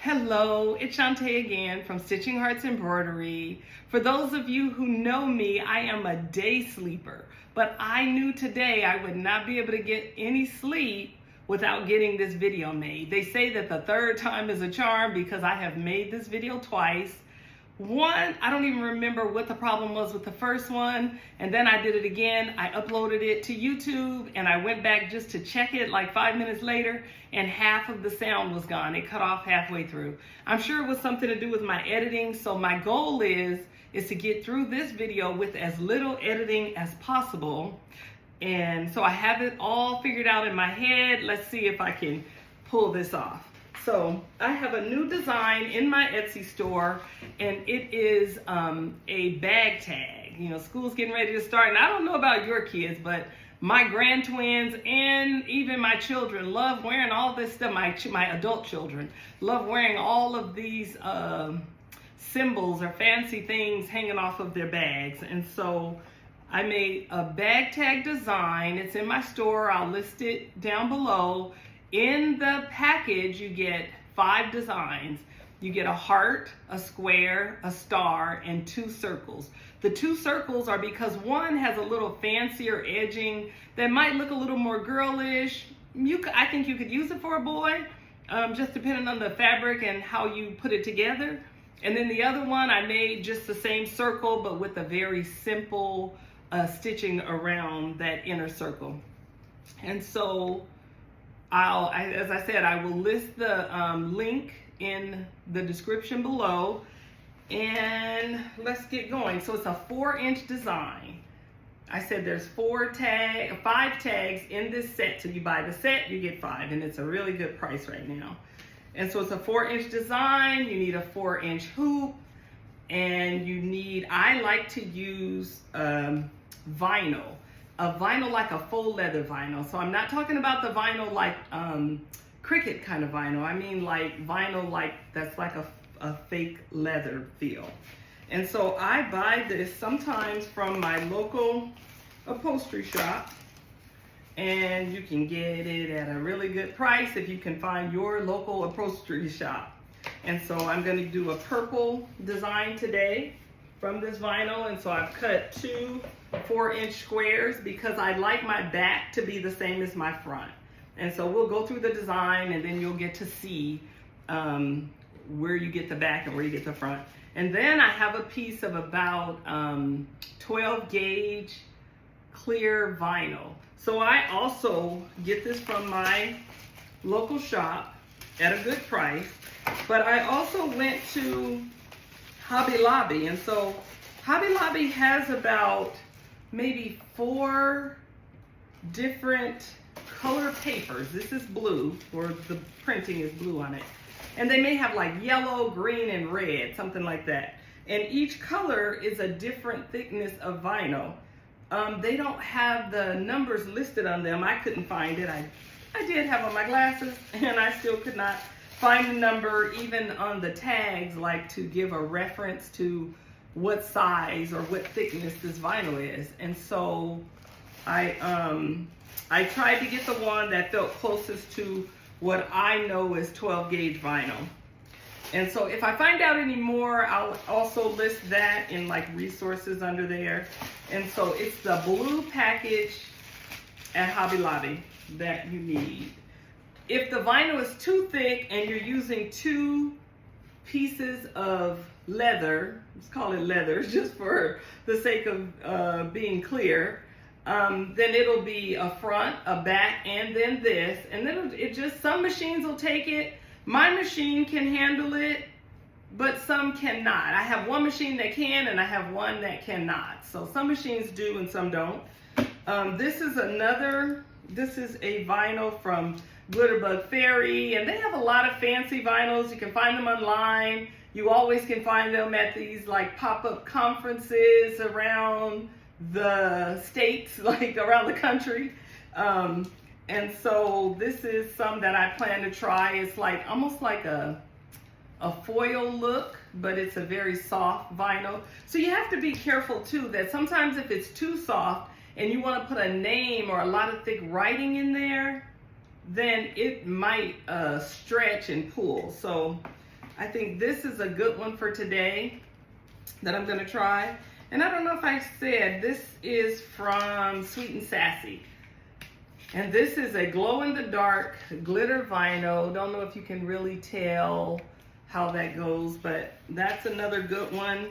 Hello, it's Shantae again from Stitching Hearts Embroidery. For those of you who know me, I am a day sleeper, but I knew today I would not be able to get any sleep without getting this video made. They say that the third time is a charm because I have made this video twice. One, I don't even remember what the problem was with the first one, and then I did it again. I uploaded it to YouTube and I went back just to check it like 5 minutes later, and half of the sound was gone. It cut off halfway through. I'm sure it was something to do with my editing, so my goal is to get through this video with as little editing as possible. And so I have it all figured out in my head. Let's see if I can pull this off. So I have a new design in my Etsy store, and it is a bag tag. You know, school's getting ready to start, and I don't know about your kids, but my grand twins and even my children love wearing all this stuff. My adult children love wearing all of these symbols or fancy things hanging off of their bags. And so I made a bag tag design. It's in my store. I'll list it down below. In the package, you get 5 designs. You get a heart, a square, a star, and 2 circles. The 2 circles are because one has a little fancier edging that might look a little more girlish. I think you could use it for a boy, just depending on the fabric and how you put it together. And then the other one, I made just the same circle, but with a very simple stitching around that inner circle. And so as I said, I will list the link in the description below, and let's get going. So it's a 4-inch design. I said there's 5 tags in this set. So you buy the set, you get 5, and it's a really good price right now. And so it's a 4-inch design. You need a 4-inch hoop, and I like to use vinyl. A vinyl like a faux leather vinyl. So I'm not talking about the vinyl like Cricut kind of vinyl. I mean like vinyl like that's like a fake leather feel. And so I buy this sometimes from my local upholstery shop, and you can get it at a really good price if you can find your local upholstery shop. And so I'm going to do a purple design today from this vinyl, and so I've cut 2 4-inch squares because I like my back to be the same as my front. And so we'll go through the design, and then you'll get to see where you get the back and where you get the front. And then I have a piece of about 12 gauge clear vinyl. So I also get this from my local shop at a good price, but I also went to Hobby Lobby. And so Hobby Lobby has about maybe 4 different color papers. This is blue, or the printing is blue on it. And they may have like yellow, green, and red, something like that. And each color is a different thickness of vinyl. They don't have the numbers listed on them. I couldn't find it. I did have on my glasses, and I still could not find the number even on the tags, like to give a reference to what size or what thickness this vinyl is. And so I tried to get the one that felt closest to what I know is 12 gauge vinyl. And so if I find out any more, I'll also list that in like resources under there. And so it's the blue package at Hobby Lobby that you need. If the vinyl is too thick and you're using 2 pieces of leather, let's call it leather just for the sake of being clear, then it'll be a front, a back, and then this. And then some machines will take it. My machine can handle it, but some cannot. I have one machine that can, and I have one that cannot. So some machines do and some don't. This is a vinyl from Glitterbug Fairy, and they have a lot of fancy vinyls. You can find them online. You always can find them at these like pop-up conferences around the states, like around the country. And so this is some that I plan to try. It's like almost like a foil look, but it's a very soft vinyl. So you have to be careful too that sometimes if it's too soft and you want to put a name or a lot of thick writing in there, then it might stretch and pull. So I think this is a good one for today that I'm gonna try. And I don't know if I said, this is from Sweet and Sassy. And this is a glow-in-the-dark glitter vinyl. Don't know if you can really tell how that goes, but that's another good one.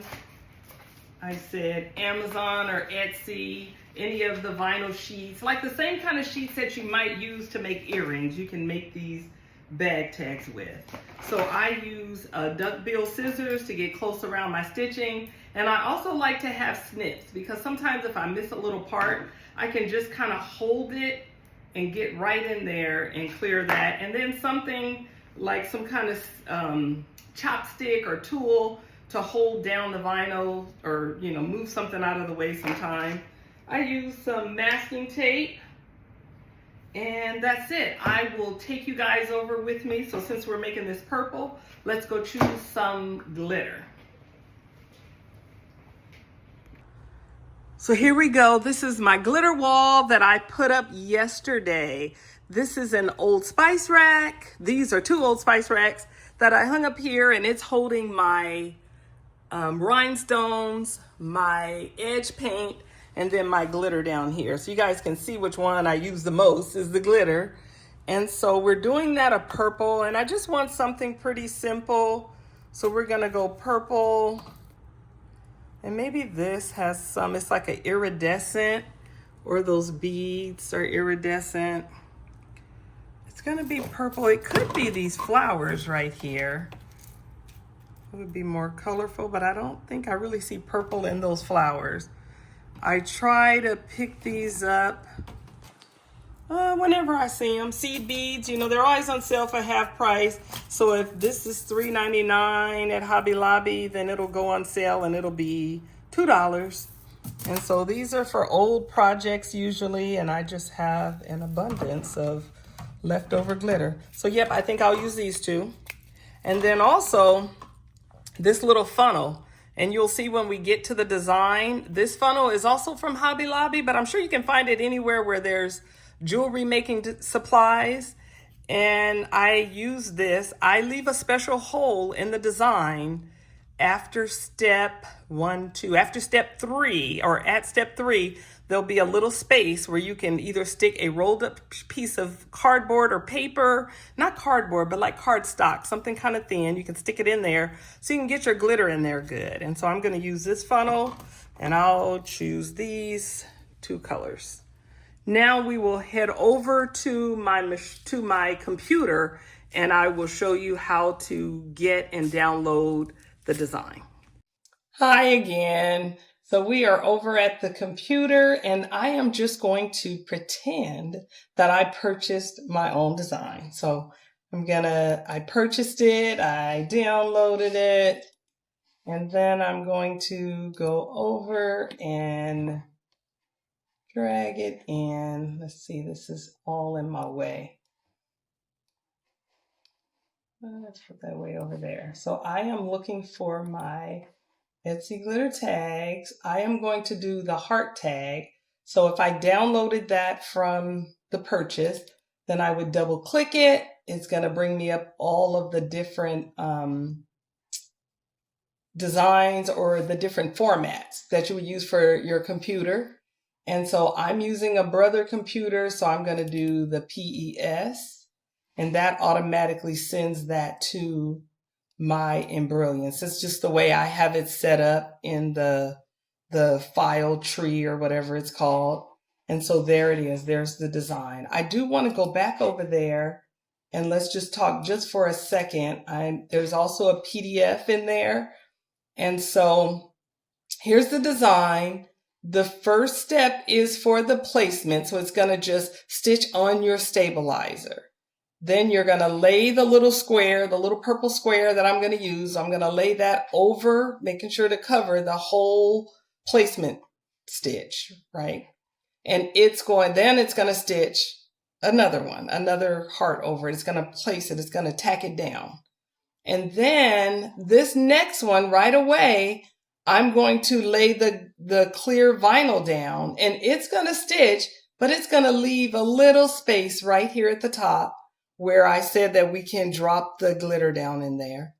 I said Amazon or Etsy, any of the vinyl sheets, like the same kind of sheets that you might use to make earrings. You can make these bag tags with. So I use duckbill scissors to get close around my stitching. And I also like to have snips, because sometimes if I miss a little part, I can just kind of hold it and get right in there and clear that. And then something like some kind of chopstick or tool to hold down the vinyl, or move something out of the way sometime. I use some masking tape, and that's it. I will take you guys over with me. So since we're making this purple, let's go choose some glitter. So here we go. This is my glitter wall that I put up yesterday. This is an Old Spice rack. These are 2 Old Spice racks that I hung up here, and it's holding my rhinestones, my edge paint, and then my glitter down here. So you guys can see which one I use the most is the glitter. And so we're doing that a purple, and I just want something pretty simple. So we're gonna go purple. And maybe this has some, it's like an iridescent, or those beads are iridescent. It's gonna be purple. It could be these flowers right here. It would be more colorful, but I don't think I really see purple in those flowers. I try to pick these up whenever I see them. Seed beads, they're always on sale for half price. So if this is $3.99 at Hobby Lobby, then it'll go on sale and it'll be $2. And so these are for old projects usually, and I just have an abundance of leftover glitter. So yep, I think I'll use these 2. And then also this little funnel. And you'll see when we get to the design, this funnel is also from Hobby Lobby, but I'm sure you can find it anywhere where there's jewelry making supplies. And I use this. I leave a special hole in the design after step 1, 2, after step 3, or at step 3, there'll be a little space where you can either stick a rolled up piece of cardboard or paper, not cardboard, but like cardstock, something kind of thin. You can stick it in there so you can get your glitter in there good. And so I'm going to use this funnel, and I'll choose these 2 colors. Now we will head over to my computer, and I will show you how to get and download the design. Hi again. So we are over at the computer, and I am just going to pretend that I purchased my own design. So I purchased it, I downloaded it, and then I'm going to go over and drag it in. Let's see, this is all in my way. Let's put that way over there. So I am looking for my Etsy glitter tags. I am going to do the heart tag. So if I downloaded that from the purchase, then I would double click it. It's going to bring me up all of the different designs or the different formats that you would use for your computer. And so I'm using a Brother computer, so I'm going to do the PES, and that automatically sends that to my Embrilliance. It's just the way I have it set up in the file tree or whatever it's called. And so there it is. There's the design. I do want to go back over there, and let's just talk just for a second. There's also a PDF in there. And so here's the design. The first step is for the placement. So it's going to just stitch on your stabilizer. Then you're going to lay the little square, the little purple square that I'm going to use. I'm going to lay that over, making sure to cover the whole placement stitch, right? And then it's going to stitch another one, another heart over it. It's going to place it. It's going to tack it down. And then this next one right away, I'm going to lay the clear vinyl down, and it's going to stitch, but it's going to leave a little space right here at the top where I said that we can drop the glitter down in there.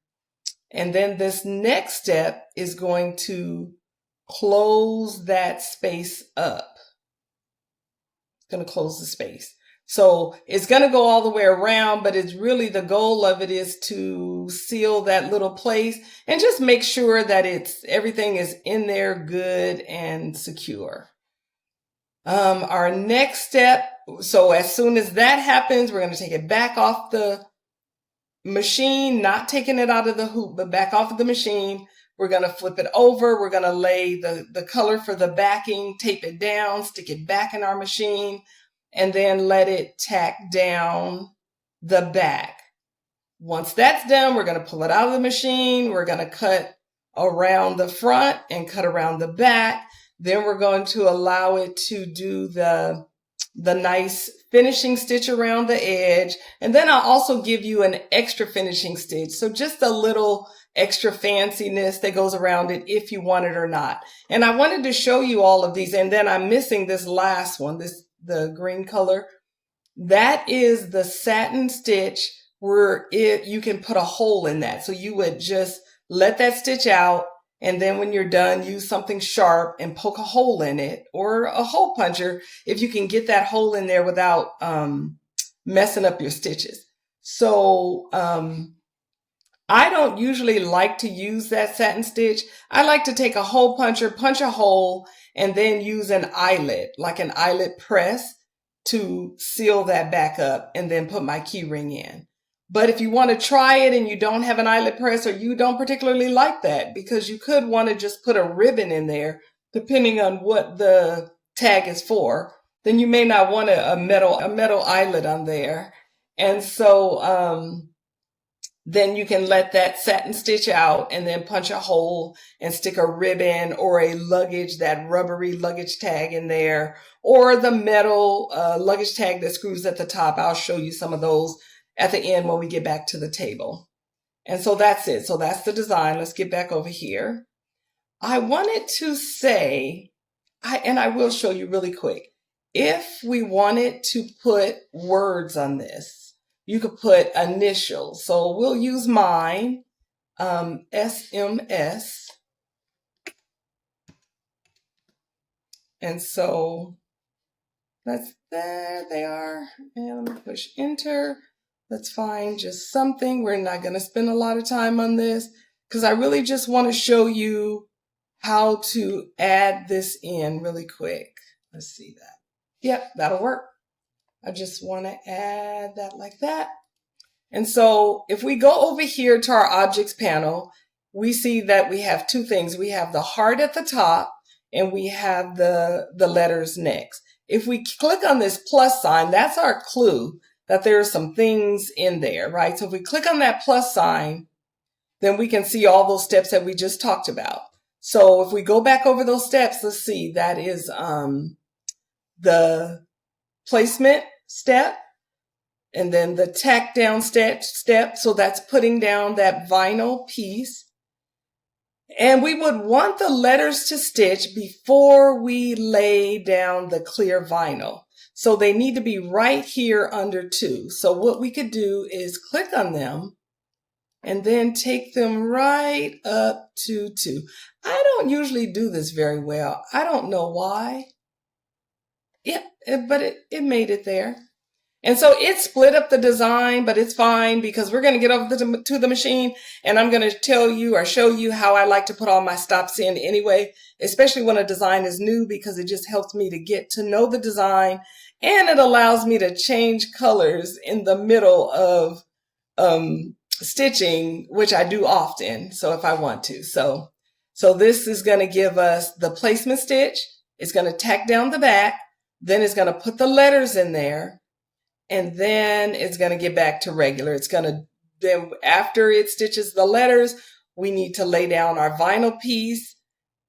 And then this next step is going to close that space up. It's going to close the space. So it's going to go all the way around, but it's really the goal of it is to seal that little place and just make sure that everything is in there good and secure. Our next step, so as soon as that happens, we're going to take it back off the machine, not taking it out of the hoop, but back off of the machine. We're going to flip it over. We're going to lay the color for the backing, tape it down, stick it back in our machine, and then let it tack down the back. Once that's done, we're going to pull it out of the machine. We're going to cut around the front and cut around the back. Then we're going to allow it to do the nice finishing stitch around the edge. And then I'll also give you an extra finishing stitch. So just a little extra fanciness that goes around it if you want it or not. And I wanted to show you all of these. And then I'm missing this last one, the green color. That is the satin stitch where you can put a hole in that. So you would just let that stitch out. And then when you're done, use something sharp and poke a hole in it, or a hole puncher if you can get that hole in there without messing up your stitches. So I don't usually like to use that satin stitch. I like to take a hole puncher, punch a hole, and then use an eyelet, like an eyelet press, to seal that back up and then put my key ring in. But if you want to try it and you don't have an eyelet press, or you don't particularly like that, because you could want to just put a ribbon in there, depending on what the tag is for, then you may not want a metal eyelet on there. And so then you can let that satin stitch out and then punch a hole and stick a ribbon or a luggage, that rubbery luggage tag in there, or the metal luggage tag that screws at the top. I'll show you some of those at the end when we get back to the table. And so that's it. So that's the design. Let's get back over here. I wanted to say, and I will show you really quick, if we wanted to put words on this, you could put initials. So we'll use mine, SMS. And so there they are. And let me push enter. Let's find just something. We're not going to spend a lot of time on this because I really just want to show you how to add this in really quick. Let's see that. Yep, that'll work. I just want to add that like that. And so if we go over here to our objects panel, we see that we have two things. We have the heart at the top and we have the letters next. If we click on this plus sign, that's our clue that there are some things in there, right? So if we click on that plus sign, then we can see all those steps that we just talked about. So if we go back over those steps, let's see, that is the placement step, and then the tack down step. So that's putting down that vinyl piece. And we would want the letters to stitch before we lay down the clear vinyl. So they need to be right here under 2. So what we could do is click on them and then take them right up to 2. I don't usually do this very well. I don't know why. Yeah, but it made it there. And so it split up the design, but it's fine because we're going to get over to the machine and I'm going to tell you or show you how I like to put all my stops in anyway, especially when a design is new, because it just helps me to get to know the design and it allows me to change colors in the middle of stitching, which I do often. So if I want to. So this is going to give us the placement stitch. It's going to tack down the back. Then it's going to put the letters in there. And then it's going to get back to regular. It's going to, then after it stitches the letters, we need to lay down our vinyl piece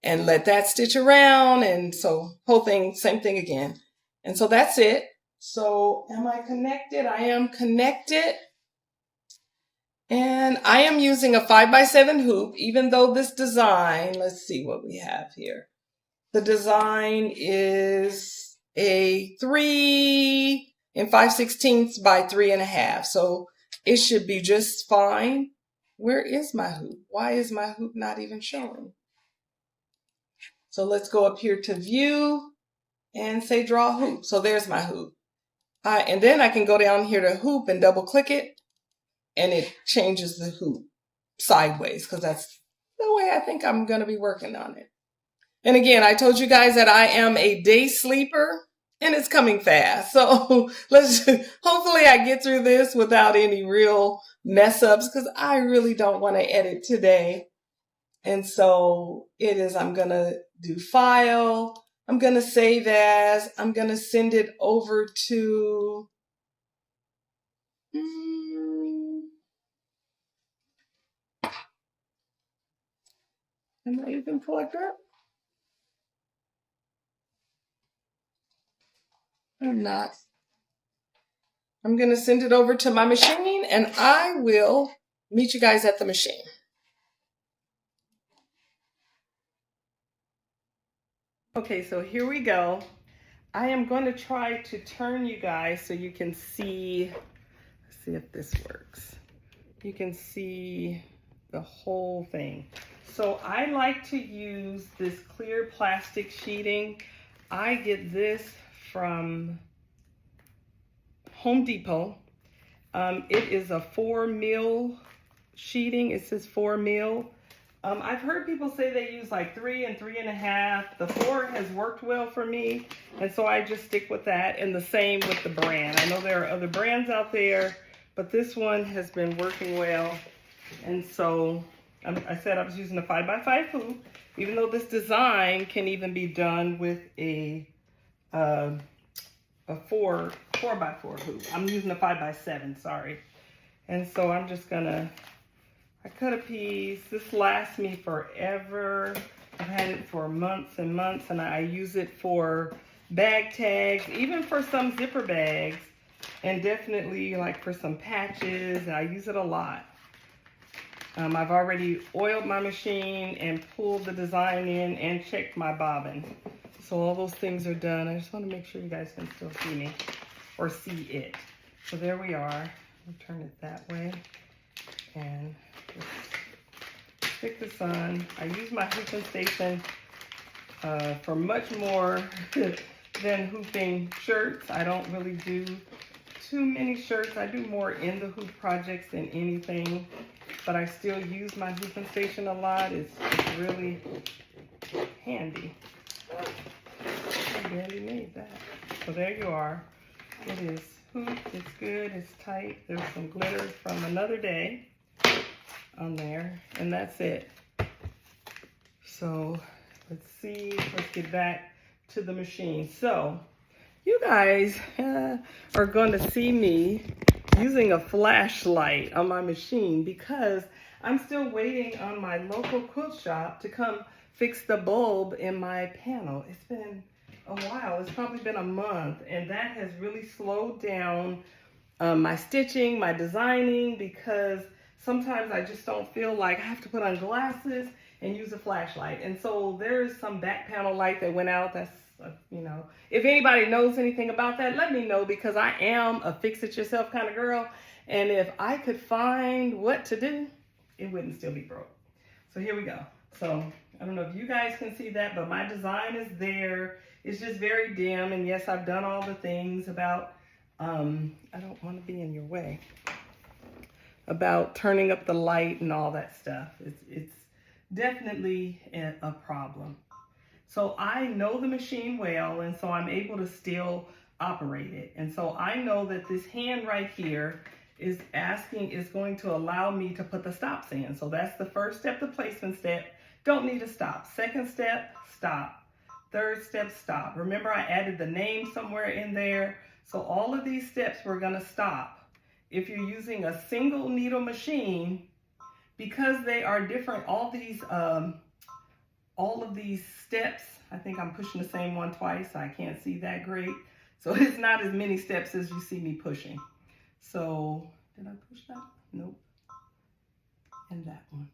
and let that stitch around. And so whole thing, same thing again. And so that's it. So am I connected? I am connected. And I am using a 5x7 hoop, even though this design, let's see what we have here. The design is a 3 5/16 by 3.5. So it should be just fine. Where is my hoop? Why is my hoop not even showing? So let's go up here to view and say draw hoop. So there's my hoop. And then I can go down here to hoop and double click it, and it changes the hoop sideways, because that's the way I think I'm going to be working on it. And again, I told you guys that I am a day sleeper, and it's coming fast. So hopefully I get through this without any real mess ups, because I really don't want to edit today. And so I'm going to do file. I'm going to save as. I'm going to send it over to, am I even plugged up? I'm not. I'm going to send it over to my machine, and I will meet you guys at the machine. Okay, so here we go. I am going to try to turn you guys so you can see. Let's see if this works. You can see the whole thing. So I like to use this clear plastic sheeting. I get this from Home Depot. It is a 4 mil sheeting. It says 4 mil. I've heard people say they use like 3 and 3.5. The 4 has worked well for me, and so I just stick with that, and the same with the brand. I know there are other brands out there, but this one has been working well. And so I said I was using a 5x5 hoop, even though this design can even be done with a 4x4 hoop. I'm using a 5x7, sorry. And so I'm just gonna, I cut a piece. This lasts me forever. I've had it for months and months, and I use it for bag tags, even for some zipper bags, and definitely like for some patches. I use it a lot. I've already oiled my machine and pulled the design in and checked my bobbin. So all those things are done. I just want to make sure you guys can still see me or see it. So there we are. I'll turn it that way and just stick this on. I use my hooping station for much more than hooping shirts. I don't really do too many shirts. I do more in the hoop projects than anything, but I still use my hooping station a lot. It's really handy. I barely made that. So there you are. It is hoop, it's good, it's tight. There's some glitter from another day on there, and that's it. So let's see, let's get back to the machine. So you guys are going to see me using a flashlight on my machine because I'm still waiting on my local quilt shop to come fix the bulb in my panel. It's been a while. It's probably been a month, and that has really slowed down my stitching, my designing, because sometimes I just don't feel like I have to put on glasses and use a flashlight. And so there's some back panel light that went out. That's you know, if anybody knows anything about that, let me know, because I am a fix-it-yourself kind of girl, and if I could find what to do, it wouldn't still be broke. So here we go. So I don't know if you guys can see that, but my design is there. It's just very dim, and yes, I've done all the things about, I don't want to be in your way, about turning up the light and all that stuff. It's definitely a problem. So I know the machine well, and so I'm able to still operate it. And so I know that this hand right here is going to allow me to put the stops in. So that's the first step, the placement step. Don't need a stop. Second step, stop. Third step, stop. Remember, I added the name somewhere in there. So all of these steps we're gonna stop. If you're using a single needle machine, because they are different, all of these steps, I think I'm pushing the same one twice. I can't see that great. So it's not as many steps as you see me pushing. So did I push that? Nope. And that one.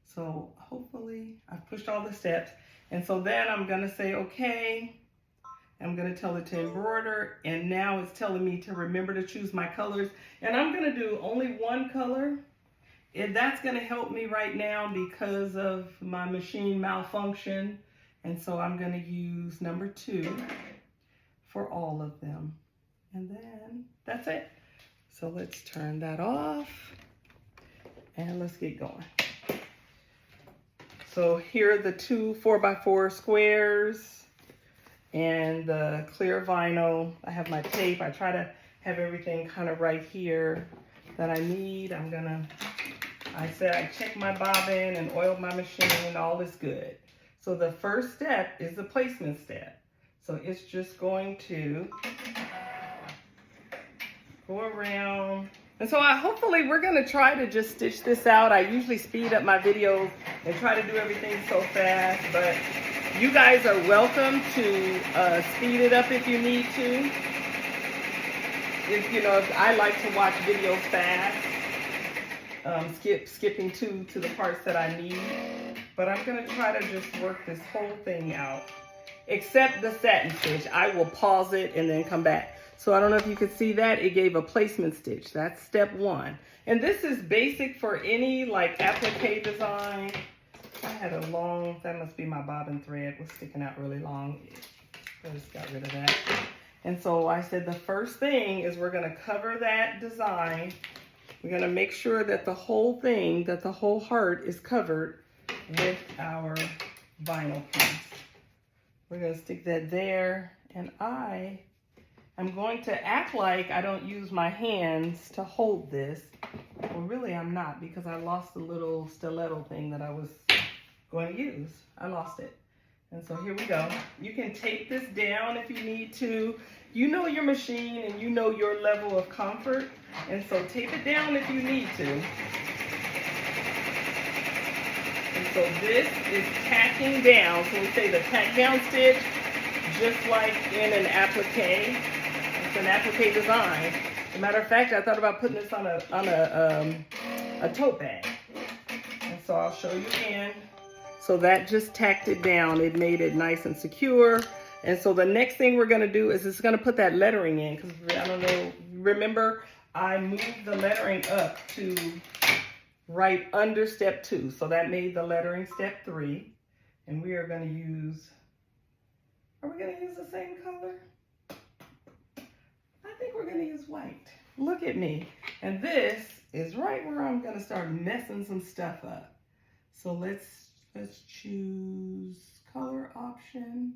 So hopefully I've pushed all the steps. And so then I'm gonna say, okay, I'm gonna tell it to embroider, and now it's telling me to remember to choose my colors. And I'm gonna do only one color. that's going to help me right now because of my machine malfunction. And so I'm going to use number 2 for all of them. And then that's it. So let's turn that off and let's get going. So here are the 2 4x4 squares and the clear vinyl. I have my tape. I try to have everything kind of right here that I need. I said I checked my bobbin and oiled my machine and all is good. So the first step is the placement step. So it's just going to go around. And so hopefully we're gonna try to just stitch this out. I usually speed up my videos and try to do everything so fast, but you guys are welcome to speed it up if you need to. If I like to watch videos fast, skipping to the parts that I need. But I'm gonna try to just work this whole thing out. Except the satin stitch. I will pause it and then come back. So I don't know if you can see that. It gave a placement stitch. That's step 1. And this is basic for any like applique design. I had a long, that must be my bobbin thread was sticking out really long. I just got rid of that. And so I said the first thing is we're gonna cover that design. We're gonna make sure that the whole thing, that the whole heart is covered with our vinyl piece. We're gonna stick that there, and I am going to act like I don't use my hands to hold this. Well, really I'm not, because I lost the little stiletto thing that I was going to use. I lost it. And so here we go. You can tape this down if you need to. You know your machine and you know your level of comfort. And so tape it down if you need to. And so this is tacking down. So we say the tack down stitch, just like in an applique. It's an applique design. As a matter of fact, I thought about putting this on a tote bag. And so I'll show you again. So that just tacked it down. It made it nice and secure. And so the next thing we're gonna do is it's gonna put that lettering in, because I don't know, remember I moved the lettering up to right under step 2. So that made the lettering step 3. And we are gonna use, are we gonna use the same color? I think we're gonna use white. Look at me. And this is right where I'm gonna start messing some stuff up. So let's choose color option.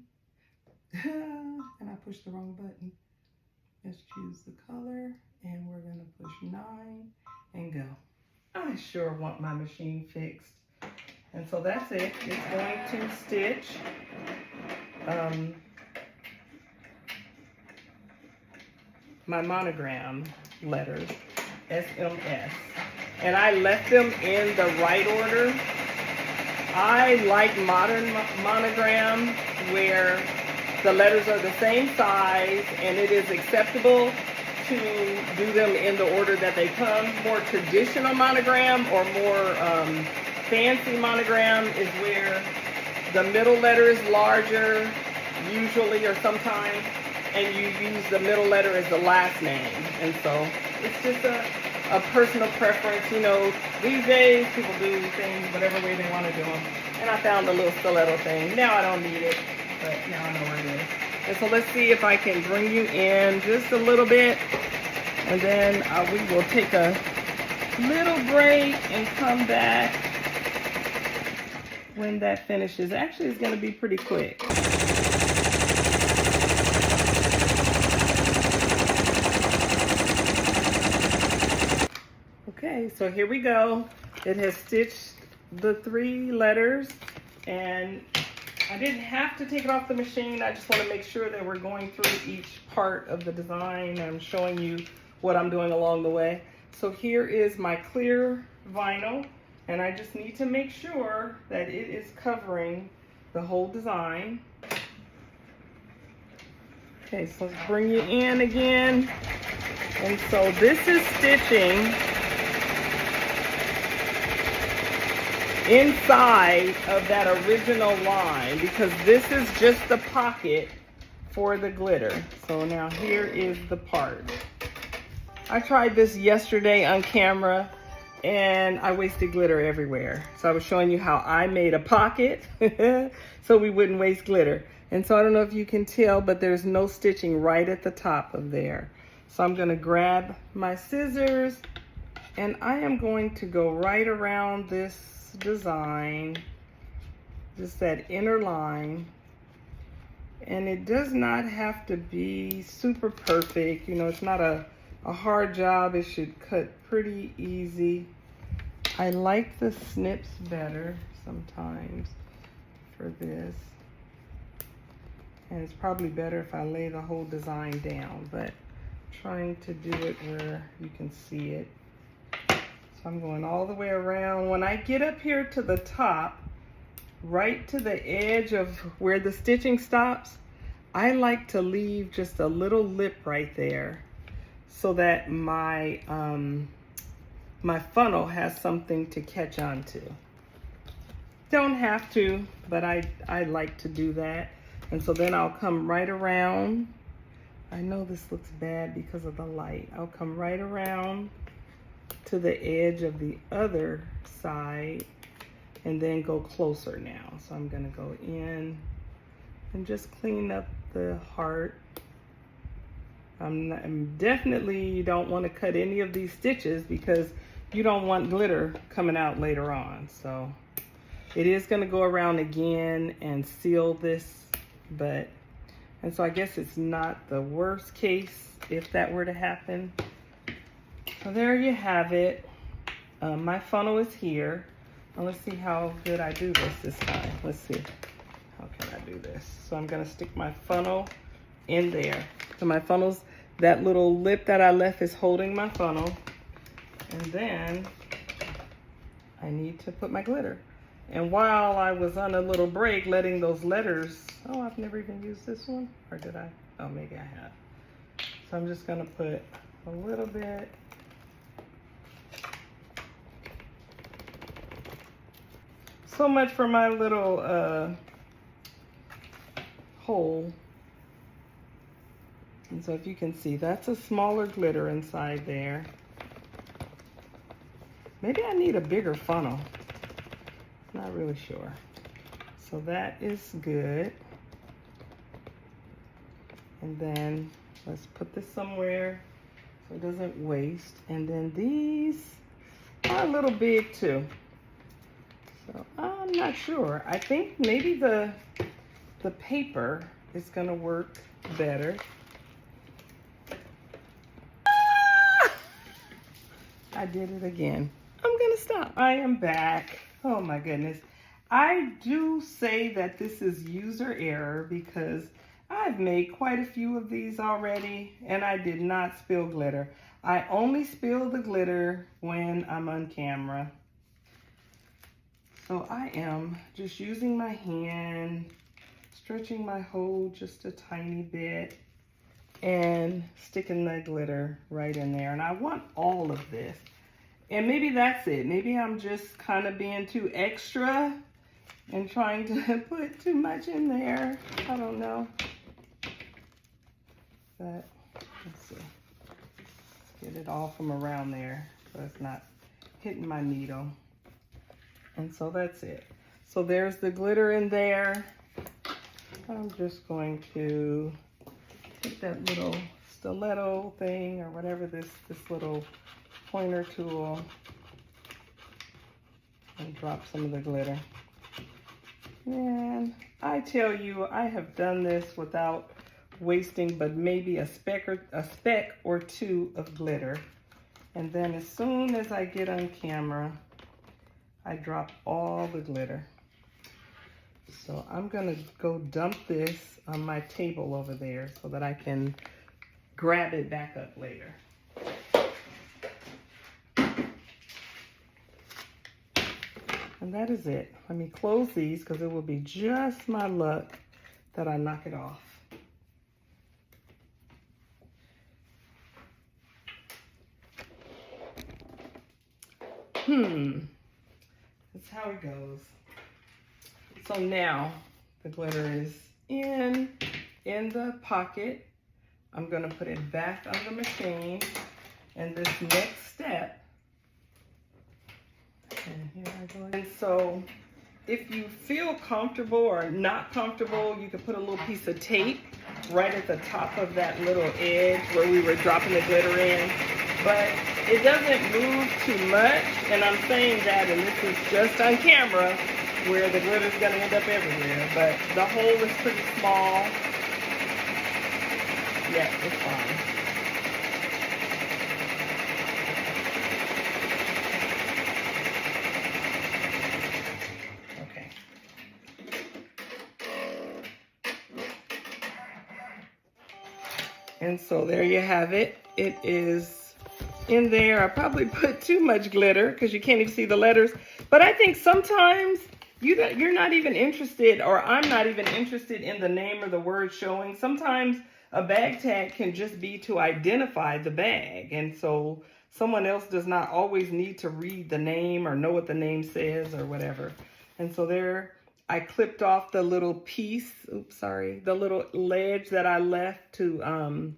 And I pushed the wrong button. Let's choose the color, and we're gonna push 9 and go. I sure want my machine fixed. And so that's it. It's going to stitch my monogram letters, SMS. And I left them in the right order. I like modern monogram where the letters are the same size and it is acceptable to do them in the order that they come. More traditional monogram or more fancy monogram is where the middle letter is larger, usually or sometimes, and you use the middle letter as the last name. And so it's just a personal preference. You know, these days people do things whatever way they want to do them. And I found the little stiletto thing. Now I don't need it, but now I know where it is. And so let's see if I can bring you in just a little bit. And then we will take a little break and come back when that finishes. Actually, it's going to be pretty quick. Okay, so here we go. It has stitched the 3 letters, and I didn't have to take it off the machine. I just want to make sure that we're going through each part of the design. I'm showing you what I'm doing along the way. So here is my clear vinyl, and I just need to make sure that it is covering the whole design. Okay, so let's bring you in again. And so this is stitching inside of that original line, because this is just the pocket for the glitter. So now here is the part. I tried this yesterday on camera, and I wasted glitter everywhere. So I was showing you how I made a pocket so we wouldn't waste glitter. And so I don't know if you can tell, but there's no stitching right at the top of there. So I'm gonna grab my scissors and I am going to go right around this design, just that inner line. And it does not have to be super perfect. You know, it's not a hard job. It should cut pretty easy. I like the snips better sometimes for this. And it's probably better if I lay the whole design down, but trying to do it where you can see it. So I'm going all the way around. When I get up here to the top, right to the edge of where the stitching stops, I like to leave just a little lip right there so that my my funnel has something to catch on to. Don't have to, but I like to do that. And so then I'll come right around. I know this looks bad because of the light. I'll come right around to the edge of the other side and then go closer now. So I'm gonna go in and just clean up the heart. I'm definitely, you don't want to cut any of these stitches because you don't want glitter coming out later on. So it is gonna go around again and seal this, and so I guess it's not the worst case if that were to happen. So there you have it. My funnel is here. Now let's see how good I do this time. Let's see. How can I do this? So I'm gonna stick my funnel in there. So my funnel's, that little lip that I left is holding my funnel. And then I need to put my glitter. And while I was on a little break letting those letters, oh, I've never even used this one, or did I? Oh, maybe I have. So I'm just gonna put a little bit. So much for my little hole. And so if you can see, that's a smaller glitter inside there. Maybe I need a bigger funnel. Not really sure. So that is good. And then let's put this somewhere so it doesn't waste. And then these are a little big too. So I'm not sure. I think maybe the paper is gonna work better. Ah! I did it again. I'm gonna stop. I am back. Oh my goodness. I do say that this is user error because I've made quite a few of these already and I did not spill glitter. I only spill the glitter when I'm on camera. So I am just using my hand, stretching my hole just a tiny bit and sticking the glitter right in there. And I want all of this. And maybe that's it. Maybe I'm just kind of being too extra and trying to put too much in there. I don't know. But let's see. Let's get it all from around there so it's not hitting my needle. And so that's it. So there's the glitter in there. I'm just going to take that little stiletto thing or whatever, this little pointer tool, and drop some of the glitter. And I tell you, I have done this without wasting but maybe a speck or two of glitter. And then as soon as I get on camera, I drop all the glitter. So I'm gonna go dump this on my table over there so that I can grab it back up later. And that is it. Let me close these because it will be just my luck that I knock it off. That's how it goes. So now the glitter is in the pocket. I'm gonna put it back on the machine. And this next step Here I go. And so if you feel comfortable or not comfortable, you can put a little piece of tape right at the top of that little edge where we were dropping the glitter in. But it doesn't move too much, and I'm saying that, and this is just on camera, where the glitter's gonna end up everywhere. But the hole is pretty small. Yeah, it's fine. Okay. And so there you have it. It is in there. I probably put too much glitter because you can't even see the letters. But I think sometimes you're not even interested, or I'm not even interested in the name or the word showing. Sometimes a bag tag can just be to identify the bag. And so someone else does not always need to read the name or know what the name says or whatever. And so there, I clipped off the little piece, the little ledge that I left to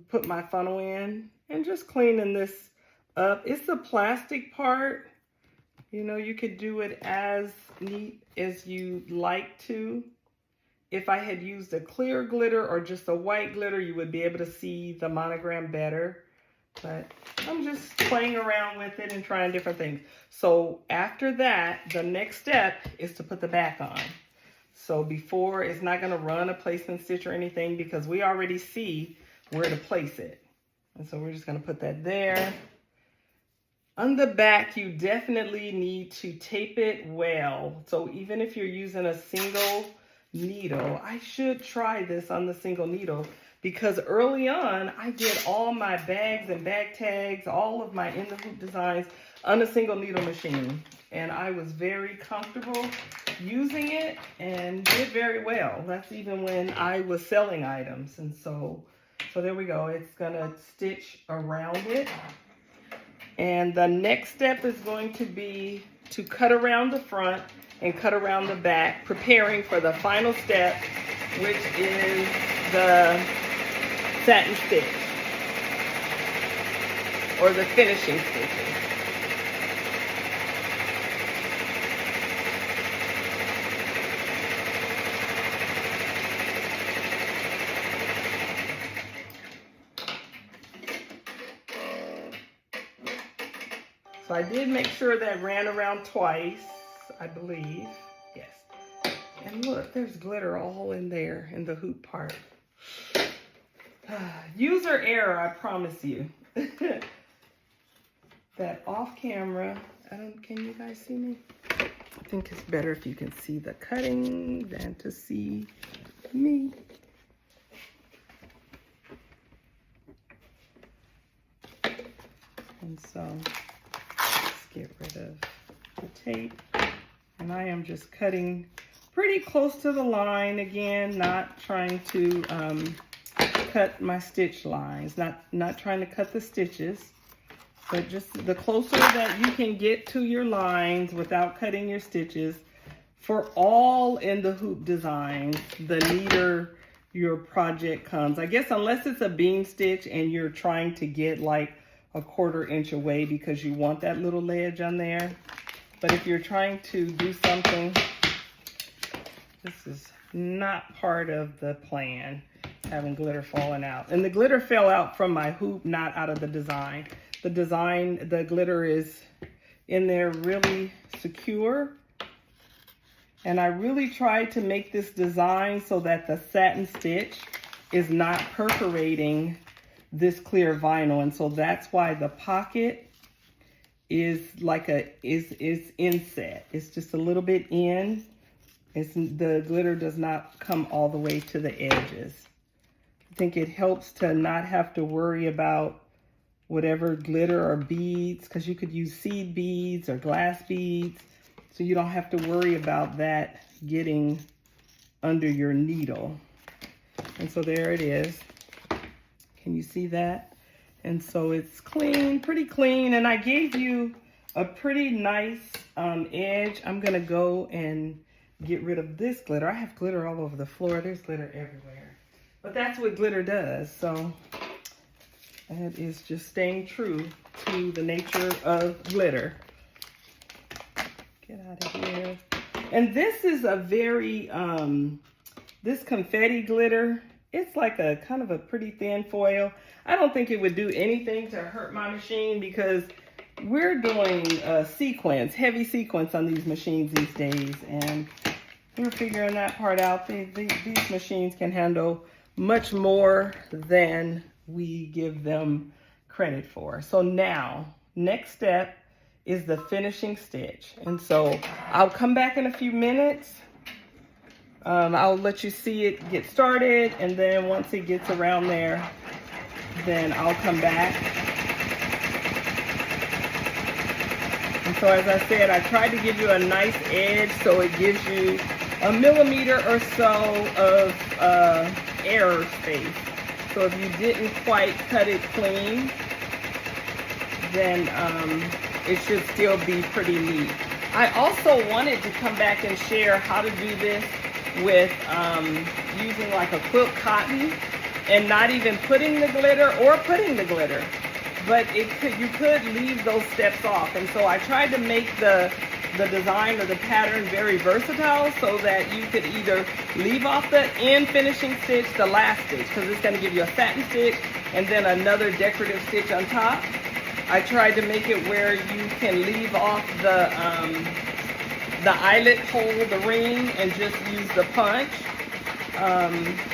put my funnel in, and just cleaning this up. It's the plastic part. You know, you could do it as neat as you like to. If I had used a clear glitter or just a white glitter, you would be able to see the monogram better. But I'm just playing around with it and trying different things. So after that, the next step is to put the back on. So before, it's not going to run a placement stitch or anything because we already see where to place it. And so we're just going to put that there. On the back, you definitely need to tape it well. So even if you're using a single needle, I should try this on the single needle, because early on I did all my bags and bag tags, all of my in the hoop designs on a single needle machine, and I was very comfortable using it and did very well. That's even when I was selling items. And so there we go. It's gonna stitch around it. And the next step is going to be to cut around the front and cut around the back, preparing for the final step, which is the satin stitch, or the finishing stitches. So I did make sure that ran around twice, I believe. Yes. And look, there's glitter all in there in the hoop part. User error, I promise you. That off camera, can you guys see me? I think it's better if you can see the cutting than to see me. And so get rid of the tape, and I am just cutting pretty close to the line again, not trying to cut my stitch lines, not trying to cut the stitches, but just the closer that you can get to your lines without cutting your stitches. For all in the hoop designs, the neater your project comes. I guess unless it's a beam stitch and you're trying to get like a 1/4 inch away because you want that little ledge on there. But if you're trying to do something, this is not part of the plan, having glitter falling out. And the glitter fell out from my hoop, not out of the design. The glitter is in there really secure. And I really tried to make this design so that the satin stitch is not perforating this clear vinyl, and so that's why the pocket is like is inset. It's just a little bit in. The glitter does not come all the way to the edges. I think it helps to not have to worry about whatever glitter or beads, because you could use seed beads or glass beads, so you don't have to worry about that getting under your needle. And so there it is. Can you see that? And so it's clean, pretty clean. And I gave you a pretty nice edge. I'm gonna go and get rid of this glitter. I have glitter all over the floor. There's glitter everywhere. But that's what glitter does. So that is just staying true to the nature of glitter. Get out of here. And this is a very, this confetti glitter, it's like a kind of a pretty thin foil. I don't think it would do anything to hurt my machine because we're doing sequins, heavy sequins on these machines these days. And we're figuring that part out. These machines can handle much more than we give them credit for. So now, next step is the finishing stitch. And so I'll come back in a few minutes. I'll let you see it get started, and then once it gets around there, then I'll come back. And so as I said, I tried to give you a nice edge so it gives you a millimeter or so of error space. So if you didn't quite cut it clean, then it should still be pretty neat. I also wanted to come back and share how to do this with using like a quilt cotton and not even putting the glitter or putting the glitter. But you could leave those steps off. And so I tried to make the design or the pattern very versatile so that you could either leave off the end finishing stitch, the last stitch, because it's going to give you a satin stitch and then another decorative stitch on top. I tried to make it where you can leave off the eyelet hole, the ring, and just use the punch.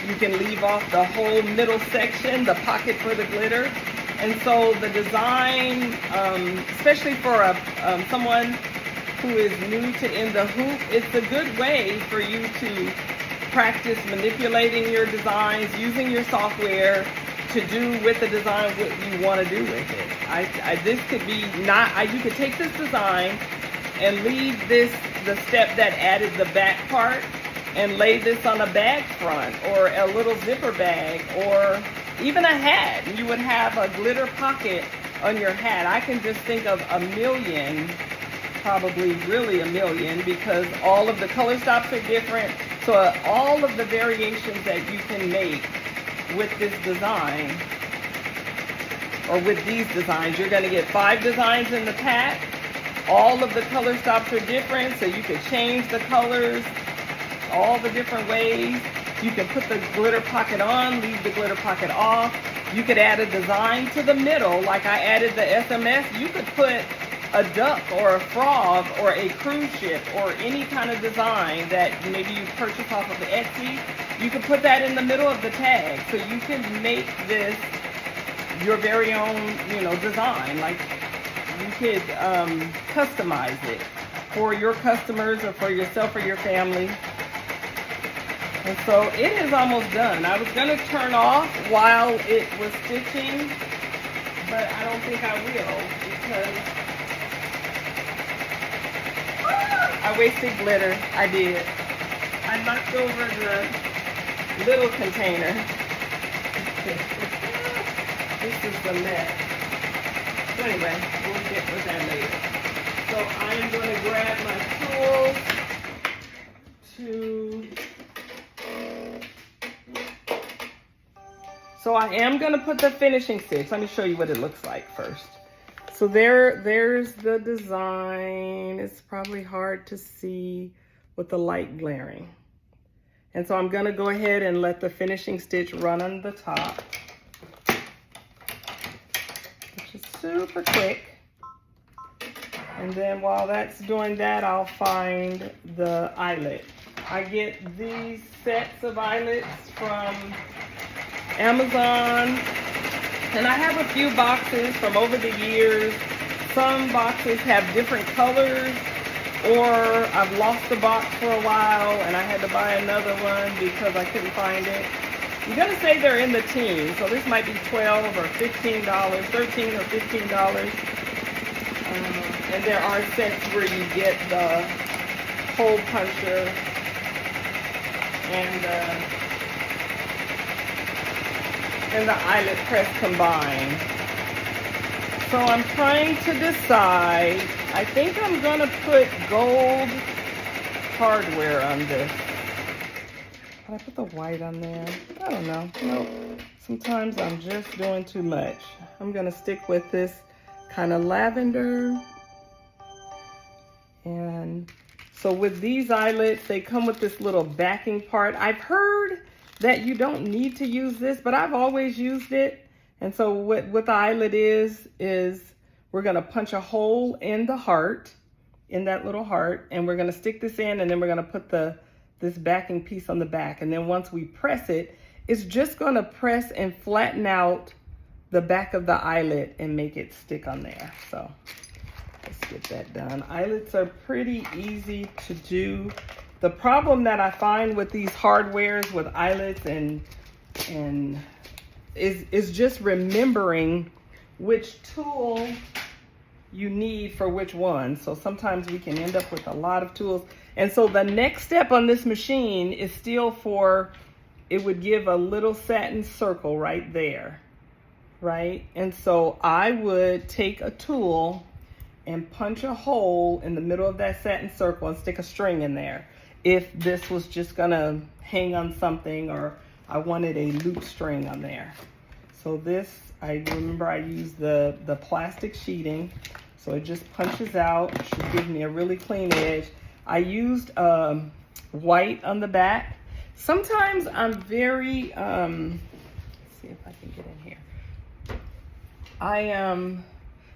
You can leave off the whole middle section, the pocket for the glitter. And so the design, especially for someone who is new to in the hoop, it's a good way for you to practice manipulating your designs, using your software to do with the design what you want to do with it. This could be you could take this design and leave the step that added the back part and lay this on a bag front or a little zipper bag or even a hat. You would have a glitter pocket on your hat. I can just think of a million, probably really a million, because all of the color stops are different. So all of the variations that you can make with this design, or with these designs, you're going to get 5 designs in the pack. All of the color stops are different, so you can change the colors all the different ways. You can put the glitter pocket on, leave the glitter pocket off. You could add a design to the middle, like I added the SMS. You could put a duck or a frog or a cruise ship or any kind of design that maybe you purchase off of Etsy. You could put that in the middle of the tag, so you can make this your very own, design. Like you could customize it for your customers or for yourself or your family. And so it is almost done. I was going to turn off while it was stitching, but I don't think I will because I wasted glitter. I did. I knocked over the little container. This is the mess. So anyway, we'll get with that later. So I am going to grab my tools So I am going to put the finishing stitch. Let me show you what it looks like first. So there's the design. It's probably hard to see with the light glaring. And so I'm going to go ahead and let the finishing stitch run on the top, which is super quick. And then while that's doing that, I'll find the eyelet. I get these sets of eyelets from Amazon, and I have a few boxes from over the years. Some boxes have different colors, or I've lost the box for a while and I had to buy another one because I couldn't find it. I'm gonna say they're in the teens, so this might be $12 or $15, $13 or $15. And there are sets where you get the hole puncher and the eyelet press combined. So I'm trying to decide. I think I'm gonna put gold hardware on this. Did I put the white on there? I don't know. Nope. Sometimes I'm just doing too much. I'm gonna stick with this kind of lavender. And So with these eyelets, they come with this little backing part. I've heard that you don't need to use this, but I've always used it. And so what the eyelet is we're gonna punch a hole in the heart, in that little heart, and we're gonna stick this in, and then we're gonna put this backing piece on the back. And then once we press it, it's just gonna press and flatten out the back of the eyelet and make it stick on there. So let's get that done. Eyelets are pretty easy to do. The problem that I find with these hardwares with eyelets and is just remembering which tool you need for which one. So sometimes we can end up with a lot of tools. And so the next step on this machine is still it would give a little satin circle right there, right? And so I would take a tool and punch a hole in the middle of that satin circle and stick a string in there. If this was just gonna hang on something, or I wanted a loop string on there. So this, I remember I used the plastic sheeting, so it just punches out, should give me a really clean edge. I used white on the back. Sometimes I'm very, let's see if I can get in here. I am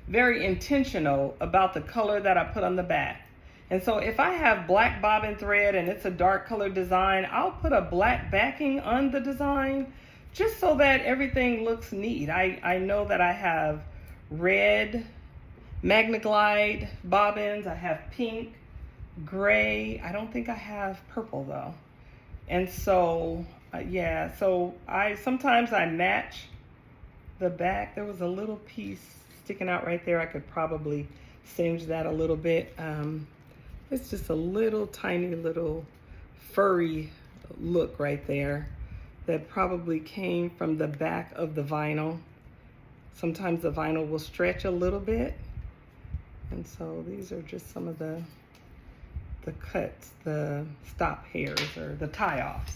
very intentional about the color that I put on the back. And so if I have black bobbin thread and it's a dark color design, I'll put a black backing on the design just so that everything looks neat. I know that I have red Magna Glide bobbins, I have pink, gray, I don't think I have purple though. And so, yeah, so sometimes I match the back. There was a little piece sticking out right there. I could probably singe that a little bit. It's just a little tiny little furry look right there that probably came from the back of the vinyl. Sometimes the vinyl will stretch a little bit. And so these are just some of the cuts, the stop hairs or the tie-offs.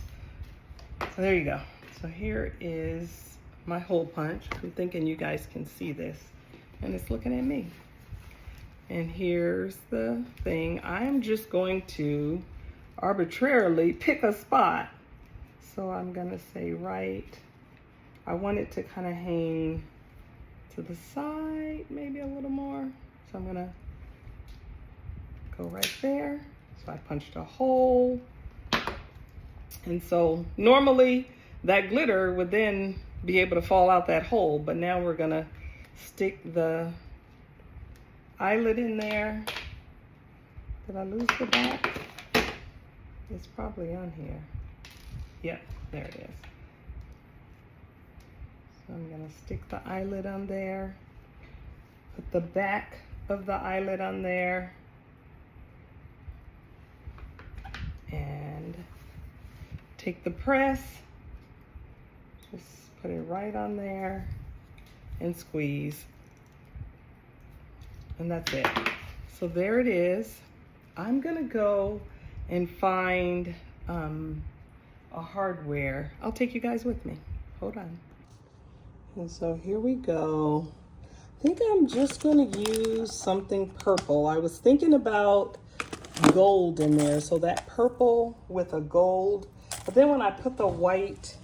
So there you go. So here is my hole punch. I'm thinking you guys can see this, and it's looking at me. And here's the thing. I'm just going to arbitrarily pick a spot. So I'm gonna say I want it to kind of hang to the side, maybe a little more. So I'm gonna go right there. So I punched a hole. And so normally that glitter would then be able to fall out that hole, but now we're gonna stick the eyelet in there. Did I lose the back? It's probably on here. Yep, there it is. So I'm gonna stick the eyelet on there, put the back of the eyelet on there, and take the press, just put it right on there and squeeze. And that's it. So there it is. I'm gonna go and find a hardware. I'll take you guys with me. Hold on. And so here we go. I think I'm just gonna use something purple. I was thinking about gold in there, so that purple with a gold. But then when I put the white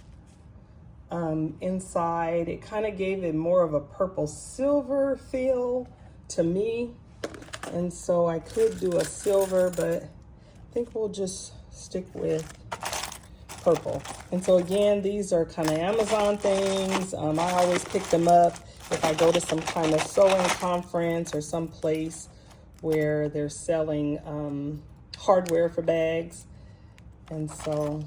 inside, it kind of gave it more of a purple silver feel to me. And so I could do a silver, but I think we'll just stick with purple. And so again, these are kind of Amazon things. I always pick them up if I go to some kind of sewing conference or some place where they're selling hardware for bags. And so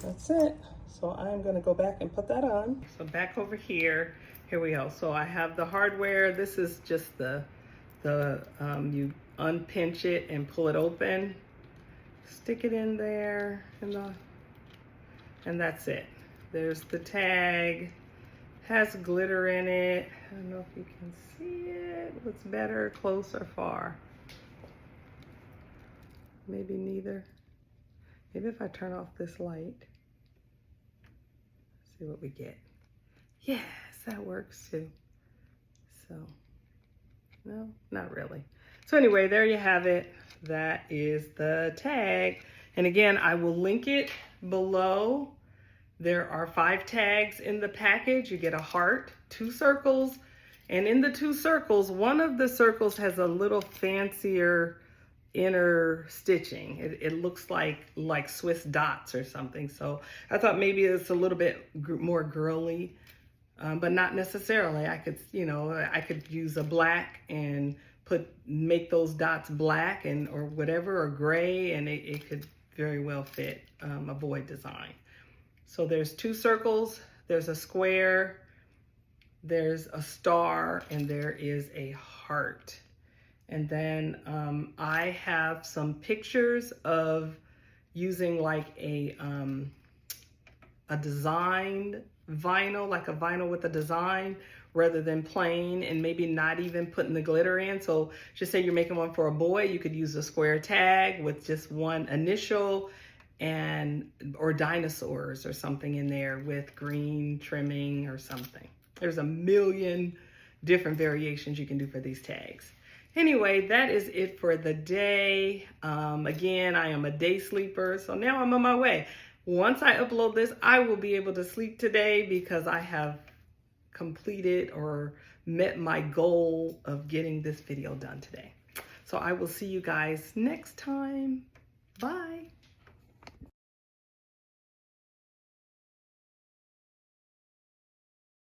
that's it. So I'm gonna go back and put that on. So back over here, here we go. So I have the hardware. This is just you unpinch it and pull it open, stick it in there, and that's it. There's the tag, has glitter in it. I don't know if you can see it. What's better, close or far? Maybe neither. Maybe if I turn off this light, see what we get. Yes, that works too. So, no, not really. So anyway, there you have it. That is the tag. And again, I will link it below. There are 5 tags in the package. You get a heart, 2 circles, and in the 2 circles, one of the circles has a little fancier inner stitching. It looks like Swiss dots or something. So I thought maybe it's a little bit more girly, but not necessarily. I could, you know, I could use a black and make those dots black and or whatever, or gray, and it could very well fit a void design. So there's 2 circles, there's a square, there's a star, and there is a heart. And then I have some pictures of using like a designed vinyl, like a vinyl with a design rather than plain, and maybe not even putting the glitter in. So just say you're making one for a boy, you could use a square tag with just one initial or dinosaurs or something in there with green trimming or something. There's a million different variations you can do for these tags. Anyway, that is it for the day. Again, I am a day sleeper, so now I'm on my way. Once I upload this, I will be able to sleep today because I have completed or met my goal of getting this video done today. So I will see you guys next time. Bye.